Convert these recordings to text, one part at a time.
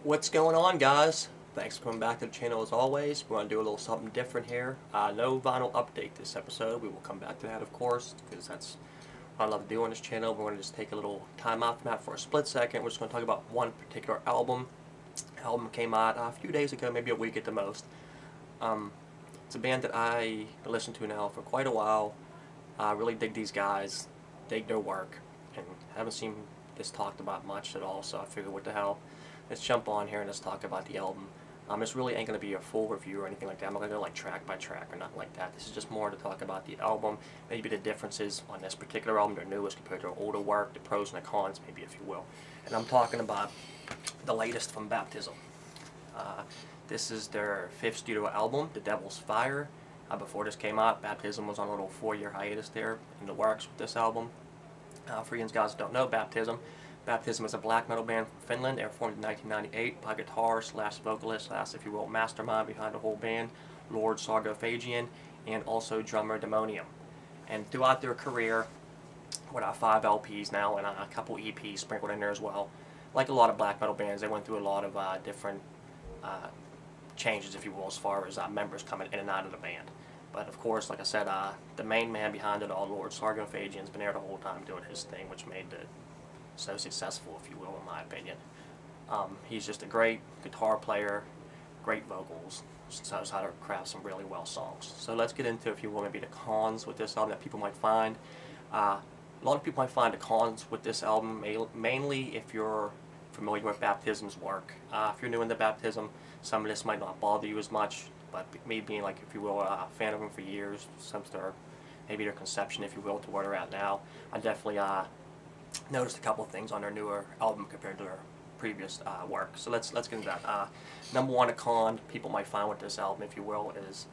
What's going on, guys? Thanks for coming back to the channel as always. We're going to do a little something different here. No vinyl update this episode. We will come back to that, of course, because that's what I love to do on this channel. We're going to just take a little time out from that for a split second. We're just going to talk about one particular album. The album came out a few days ago, maybe a week at the most. It's a band that I listened to now for quite a while. I really dig these guys, dig their work, and haven't seen this talked about much at all, so I figured what the hell. Let's jump on here and let's talk about the album. This really ain't going to be a full review or anything like that. I'm not going to go like track by track or nothing like that. This is just more to talk about the album, maybe the differences on this particular album, their newest compared to their older work, the pros and the cons, maybe, if you will. And I'm talking about the latest from Baptism. This is their 5th studio album, The Devil's Fire. Before this came out, Baptism was on a little 4-year hiatus there in the works with this album. For you guys who don't know Baptism is a black metal band from Finland. They were formed in 1998 by guitarist/vocalist / if you will, mastermind behind the whole band, Lord Sarcophagian, and also drummer Demonium. And throughout their career, with 5 LPs now and a couple EPs sprinkled in there as well, like a lot of black metal bands, they went through a lot of different changes, if you will, as far as members coming in and out of the band. But of course, like I said, the main man behind it all, Lord Sarcophagian, has been there the whole time doing his thing, which made it so successful, if you will, in my opinion. He's just a great guitar player, great vocals, knows how to craft some really well songs. So let's get into, if you will, maybe the cons with this album that people might find. A lot of people might find the cons with this album, mainly if you're familiar with Baptism's work. If you're new into Baptism, some of this might not bother you as much, but me being, like, if you will, a fan of them for years, maybe their conception, if you will, to where they're at now, I definitely noticed a couple of things on their newer album compared to their previous work. So let's get into that. Number one, a con people might find with this album, if you will, is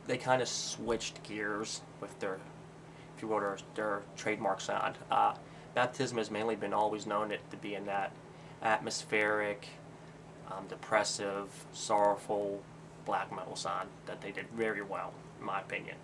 they kind of switched gears with their, if you will, their trademark sound. Baptism has mainly been always known to be in that atmospheric, depressive, sorrowful black metal sound that they did very well, in my opinion.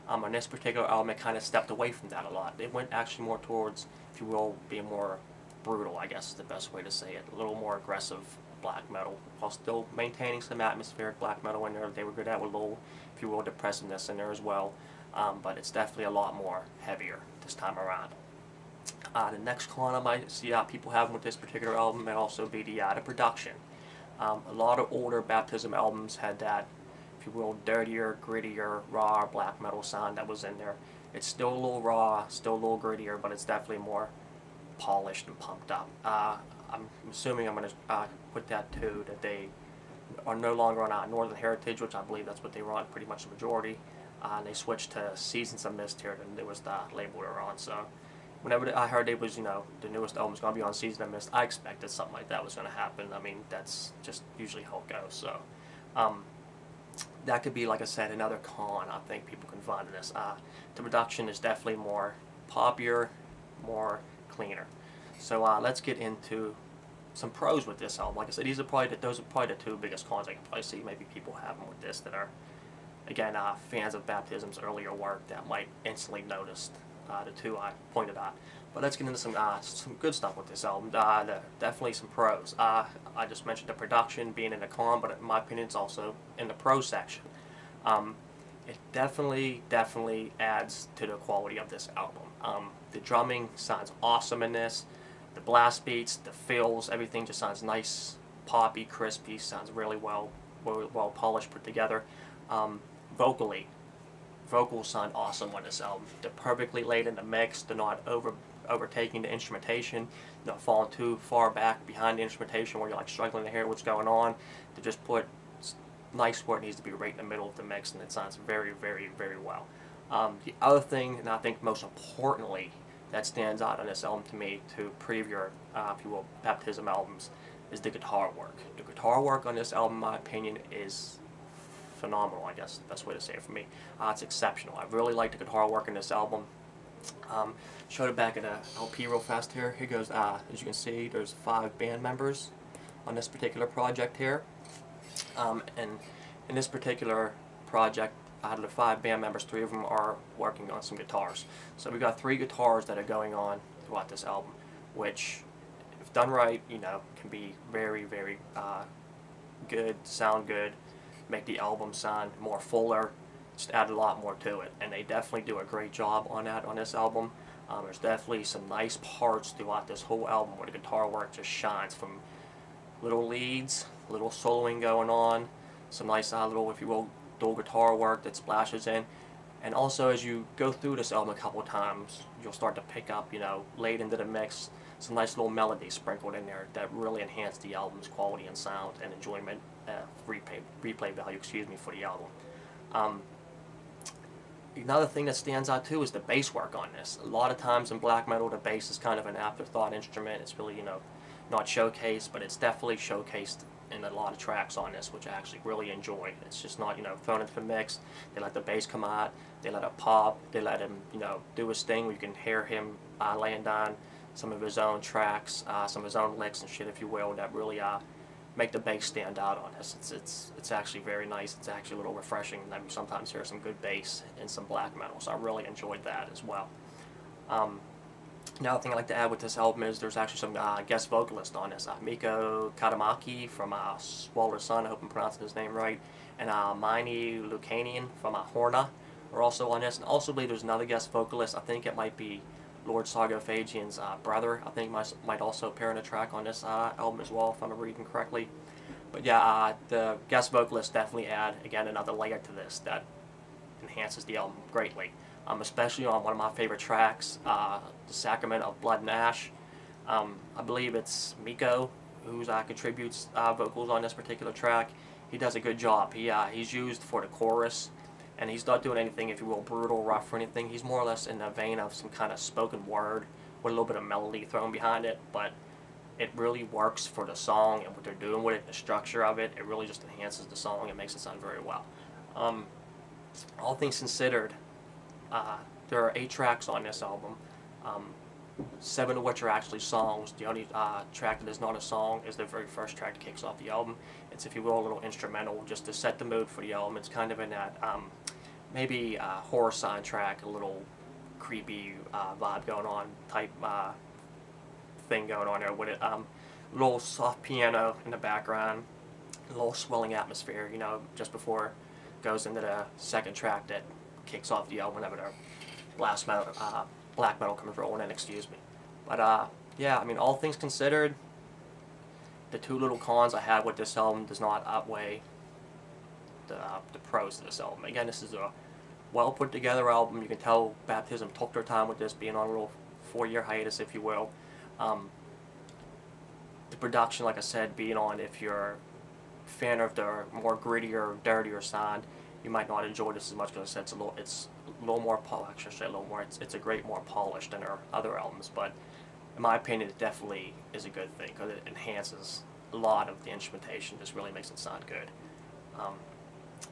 On this particular album, it kind of stepped away from that a lot. It went actually more towards, if you will, being more brutal, I guess is the best way to say it. A little more aggressive black metal, while still maintaining some atmospheric black metal in there. They were good at with a little, if you will, depressiveness in there as well. But it's definitely a lot more heavier this time around. The next con I might see people having with this particular album may also be the production. A lot of older Baptism albums had that, if you will, dirtier, grittier, raw black metal sound that was in there. It's still a little raw, still a little grittier, but it's definitely more polished and pumped up. I'm assuming I'm going to put that too, that they are no longer on Northern Heritage, which I believe that's what they were on pretty much the majority. And they switched to Seasons of Mist here, the newest label they're on. So whenever I heard it was, the newest album was going to be on Seasons of Mist, I expected something like that was going to happen. I mean, that's just usually how it goes. So that could be, like I said, another con I think people can find in this. The production is definitely more poppier, more cleaner. So let's get into some pros with this album. Like I said, those are probably the 2 biggest cons I can probably see maybe people having with this that are, again, fans of Baptism's earlier work that might instantly notice the 2 I pointed out. But let's get into some good stuff with this album. Definitely some pros. I just mentioned the production being in the con, but in my opinion it's also in the pro section. It definitely adds to the quality of this album. The drumming sounds awesome in this. The blast beats, the fills, everything just sounds nice, poppy, crispy, sounds really well polished, put together. Vocals sound awesome on this album. They're perfectly laid in the mix. They're not overtaking the instrumentation, not falling too far back behind the instrumentation where you're like struggling to hear what's going on. They just put nice where it needs to be, right in the middle of the mix, and it sounds very well. The other thing, and I think most importantly, that stands out on this album to me, to previous, if you will, Baptism albums, is the guitar work. The guitar work on this album, in my opinion, is phenomenal, I guess, the best way to say it for me. It's exceptional. I really like the guitar work in this album. Showed it back in a LP real fast here. Here goes, as you can see, there's 5 band members on this particular project here. And in this particular project, out of the 5 band members, 3 of them are working on some guitars. So we've got 3 guitars that are going on throughout this album, which, done right, can be very, very good, sound good, make the album sound more fuller, just add a lot more to it. And they definitely do a great job on that on this album. There's definitely some nice parts throughout this whole album where the guitar work just shines, from little leads, little soloing going on, some nice little, if you will, dual guitar work that splashes in. And also, as you go through this album a couple of times, you'll start to pick up, late into the mix, some nice little melodies sprinkled in there that really enhance the album's quality and sound and enjoyment, replay value, for the album. Another thing that stands out too is the bass work on this. A lot of times in black metal, the bass is kind of an afterthought instrument. It's really, not showcased, but it's definitely showcased in a lot of tracks on this, which I actually really enjoy. It's just not, thrown into the mix. They let the bass come out, they let it pop, they let him, do his thing where you can hear him laying down some of his own tracks, some of his own licks and shit, if you will, that really make the bass stand out on this. It's actually very nice. It's actually a little refreshing. I mean, sometimes hear some good bass in some black metal, so I really enjoyed that as well. Another thing I'd like to add with this album is there's actually some guest vocalists on this. Mikko Katamaki from Swallow Sun, I hope I'm pronouncing his name right, and Maini Luukkonen from Horna are also on this. And also, I believe there's another guest vocalist. I think it might be Lord Sargophagian's brother. I think might also appear in a track on this album as well, if I'm reading correctly. But yeah, the guest vocalists definitely add, again, another layer to this that enhances the album greatly. Especially on one of my favorite tracks, The Sacrament of Blood and Ash. I believe it's Mikko who contributes vocals on this particular track. He does a good job. He's used for the chorus, and he's not doing anything, if you will, brutal, rough or anything. He's more or less in the vein of some kind of spoken word with a little bit of melody thrown behind it, but it really works for the song and what they're doing with it, the structure of it. It really just enhances the song and makes it sound very well. All things considered, there are 8 tracks on this album, 7 of which are actually songs. The only track that is not a song is the very first track that kicks off the album. It's, if you will, a little instrumental just to set the mood for the album. It's kind of in that maybe horror soundtrack, a little creepy vibe going on type thing going on there with it. Little soft piano in the background, a little swelling atmosphere, just before it goes into the second track that kicks off the album whenever the black metal comes rolling in, excuse me. But yeah, I mean, all things considered, the 2 little cons I have with this album does not outweigh the pros to this album. Again, this is a well put together album. You can tell Baptism took their time with this, being on a little 4-year hiatus, if you will. The production, like I said, being on, if you're a fan of the more grittier, dirtier sound, you might not enjoy this as much, because I said it's a little more polished. Actually, a little more. It's a great more polished than our other albums, but in my opinion, it definitely is a good thing because it enhances a lot of the instrumentation. Just really makes it sound good.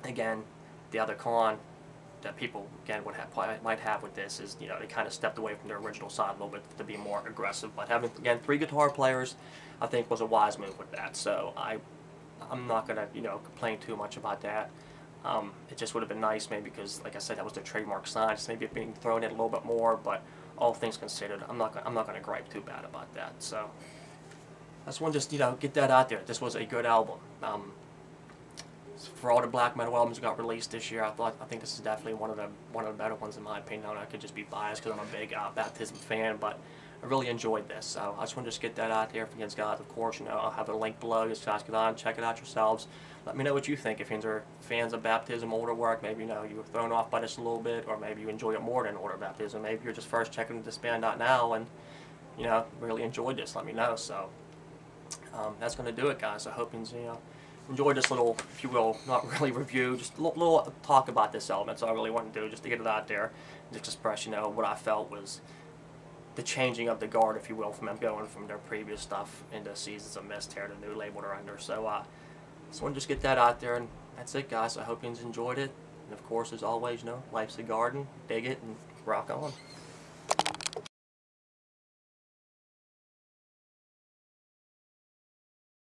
Again, the other con that people again might have with this is they kind of stepped away from their original sound a little bit to be more aggressive. But having again 3 guitar players, I think was a wise move with that. So I'm not gonna complain too much about that. It just would have been nice maybe because, like I said, that was their trademark sign. Just maybe being thrown in a little bit more, but all things considered, I'm not going to gripe too bad about that. So I just want to just get that out there. This was a good album. For all the black metal albums that got released this year, I think this is definitely one of the better ones in my opinion. I could just be biased because I'm a big Baptism fan, but I really enjoyed this. So I just want to just get that out there for you guys. Of course, I'll have a link below. Just guys get on, check it out yourselves. Let me know what you think. If you're fans of Baptism older work, maybe you were thrown off by this a little bit, or maybe you enjoy it more than older Baptism. Maybe you're just first checking this band out now and really enjoyed this. Let me know. So that's going to do it, guys. I hope you enjoyed this little, if you will, not really review, just a little talk about this album. That's all I really want to do, just to get it out there and just express what I felt was the changing of the guard, if you will, from them going from their previous stuff into Seasons of Mist here, the new label they're under. So just want to just get that out there, and that's it, guys. I hope you enjoyed it. And of course, as always, life's a garden. Dig it and rock on.